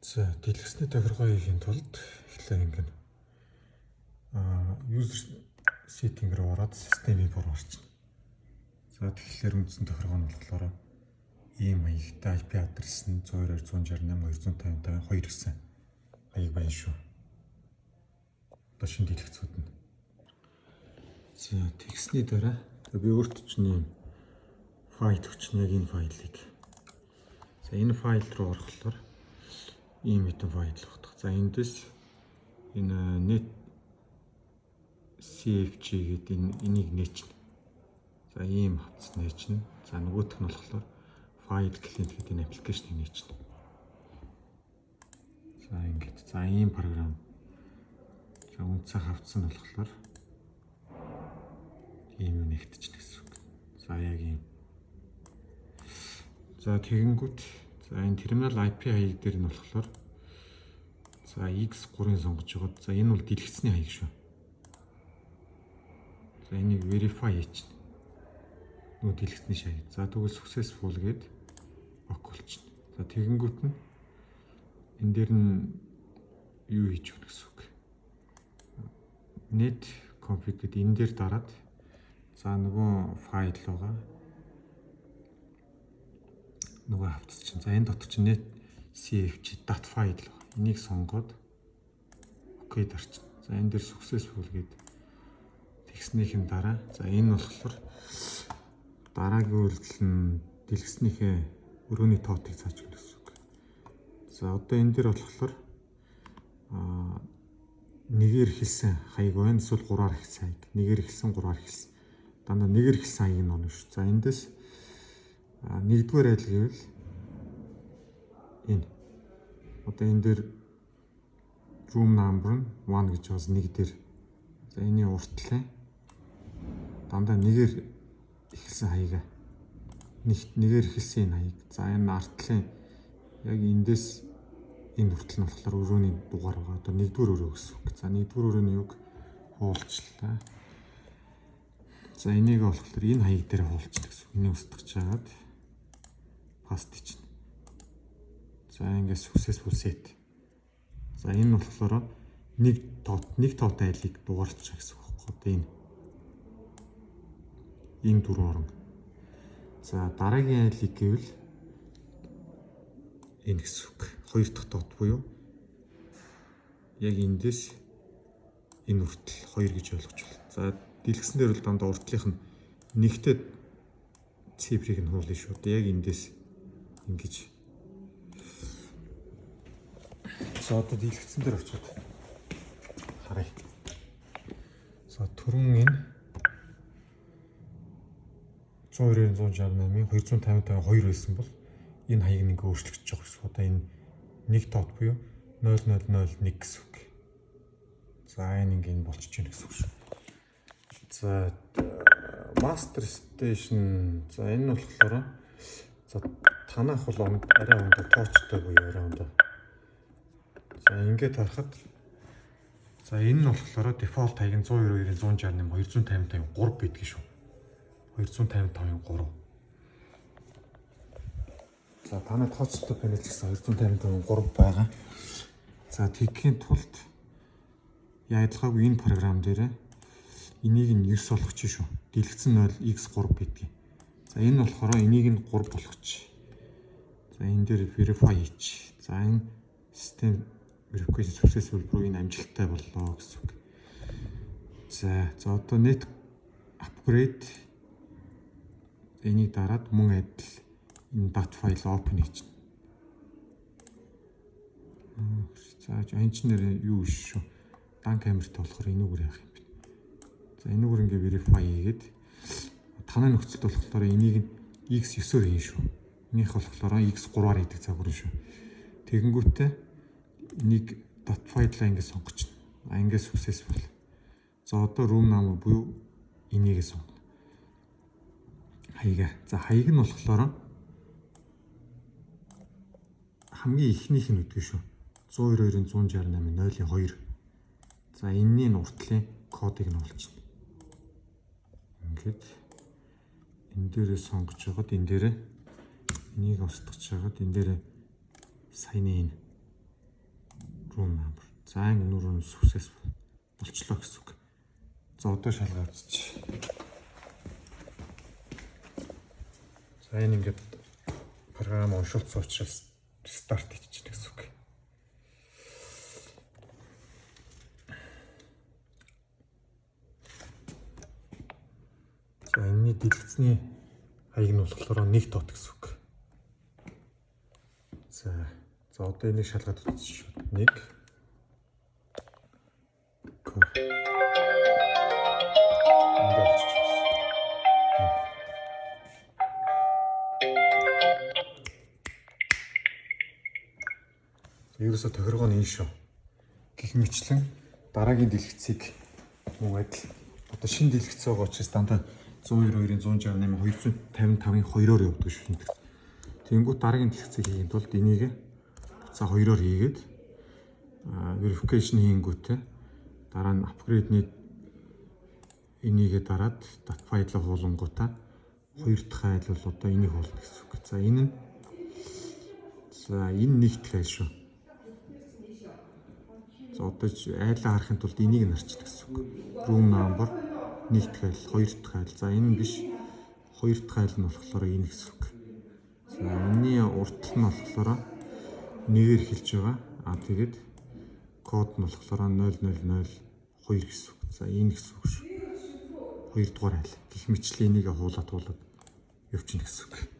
За дэлгэцний тохиргоо хийхин тулд эхлээд ингэн user setting руу ороод системийг орчно. За тэгэхээр үндсэн тохиргоо нь болохоор ийм маягтай IP адрес нь 192.168.252 гэсэн маяг байна шүү. Одоо шинэ дэлгэцүүд нь. За тэгсний дараа би өөрт чинь ийм файл өгчнэ, яг энэ файлыг. За энэ файл руу орохлоор ийм хэдэн файл багтах. За эндээс энэ net cfg гэдэг энийг нээчихнэ. За ийм хавцас нээчихнэ. За нөгөөх нь болохоор файл клиент гэдэг энэ аппликейшнийг нээчихнэ. За ингэж. За ийм програм. За үндсэн хавцас нь болохоор ийм юм нэгтгэж гэсэн үг. За яг ийм. За тэгэнгүүт за энэ терминал IP хаяг дээр нь болохоор за X3-ыг сонгож байгаа. За энэ бол дэлгэцний хаяг шүү. За энийг verify хийчихнэ. Нүү дэлгэцний хаяг. За тэгвэл successful гээд OK болчихно. За тэгэнгүүт нь энэ дээр нь юу хийж өгнө гэсэн үг. Net config гэдэг энэ дээр дараад за нөгөө файл байгаа. Нөгөө хавцас чинь. За энэ дотор чинь net cfg.file байгаа. Энийг сонгоод OK дарчихна. За энэ дээр successful гээд тэгснийхэн дараа за энэ болохоор дараагийн үйлдэл нь дэлгэцнийхээ өрөөний тоотыг зааж өгнө гэсэн үг. За одоо энэ дээр болохоор нэгээр эхэлсэн хаяг байна. Эсвэл 3-аар эхэлсэн хаяг. Нэгээр эхэлсэн 3-аар эхэлсэн. Дандаа нэгээр эхэлсэн хаяг нь онно шүү. За эндээс нэгдүгээр айл гэвэл энэ. Одоо энэ дээр room number нь 1 гэж бас нэг дээр. За энэний уртлын дандаа нэгээр эхэлсэн хаягаа. Нэгээр эхэлсэн энэ хаяг. За энэ артлын яг эндээс энэ хүртэл нь болохоор өрөөний дугаар байгаа. Одоо нэгдүгээр өрөө гэсэн үг. За нэгдүгээр өрөөний юг хуулчлаа. За энийг болохоор энэ хаяг дээр хуулчихдаг гэсэн. Энийг устгаж чагаад паст чинь. За ингээс successful set. За энэ нь болохоор нэг тоот айлыг дугаарч байгаа гэсэн үг. Одоо энэ дөрвөн орон. За дараагийн айлыг гэвэл энэ гэсэн үг. Хоёр дахь тоот буюу яг эндээс энэ хүртэл 2 гэж ойлгож байна. За дэлгэсэн дээр бол дандаа уртлынх нь нэгтэй цифрыг нь хуулна шүү. Одоо яг эндээс ингэж. За одоо дэлгэцэн дээр очиод харъя. За түрүүн энэ 192.168.252 байсан бол энэ хаяг нэг өөрчлөгдөж байгаа гэсэн. Одоо энэ нэг тоот буюу 0001 гэсэн үг. За энэ ингэ болчихж байна гэсэн үг шүү. За master station. За энэ нь болохоор за танах бол арай ондоо тоочтой буюу арай ондоо. За ингээд харахад за энэ нь болохоор default хаяг нь 192.168.255.3 байдаг шүү. 255.3. За танай тооцтой панел гэсэн 255.3 байгаа. За тэгхийн тулд яадлахаагүй энэ програм дээр энийг нь 9 болгоч шүү. Дэлгэцэн 0 x3 гэдгийг. За энэ болохоор энийг нь 3 болгоч. За энэ дээр verify хийч. За энэ систем verification successful руу энэ амжилттай боллоо гэсэн үг. За одоо net upgrade энийг дараад мөн адил энэ data file open хийчихнэ. За энэ ч нэр юу шүү. Дан камертай болохоор энүүгээр яах юм бэ? За энүүгээр ингээ verify хийгээд танай нөхцөлд болохоор энийг x9-оор хийн шүү. Энийх болохоор x3-аар хийдэг загвар шүү. Тэгэнгүүтээ энийг data file-аа ингээ сонгоч. Ингээ successful. За одоо room number буюу энийг сонгоно. Хаяга. За хаяг нь болохоор хамгийн ихнийх нь үтгэн шүү. 192.168.0.2. За энэний уртлын кодыг нь олчихно. Ингээд энэ дээрээ сонгож байгаад энэ дээрээ энийг устгаж байгаад энэ дээрээ саяны энэ room number. За энэ room successful болчлоо гэсэн үг. За одоо шалгаа үзчих. За энэ ингээд програм уншуулсан учраас старт хийчихнэ гэсэн үг. За энэний дэлгэцний хаяг нь болохоор 1 дот гэсэн үг. За одоо энийг шалгаад үзчих шүү. 1 ерөөсө тохиргоо нь энэ шүү. Гэх мэтлэн дараагийн дэлгэцийг мөн адил одоо шинэ дэлгэц байгаа учраас дандаа 192-ын 168 255-ын 2-оор явдаг шүү. Тэнгүүт дараагийн дэлгэцийг хийхэд тулд энийг буцаа 2-оор хийгээд verification хийнгүүтээ дараа нь upgrade-ний энийгээ дараад data file-а хуулангуудаа 2 дахь айл бол одоо энийг хуулна гэсэн үг. За энэ нэг дахь айл шүү. За одоо айлаа харахын тулд энийг нь харчихна гэсэн үг. Room number 1 дахь айл, 2 дахь айл. За энэ биш 2 дахь айл нь болохоор энэ гэсэн үг. За энэний уртл нь болохоор нэгээр хэлж байгаа. Тэгээд код нь болохоор 0002 гэсэн үг. За энэ гэсэн үг шүү. 2 дугаар айл. Гэх мэтлэн энийг хуулаад явчихна гэсэн үг.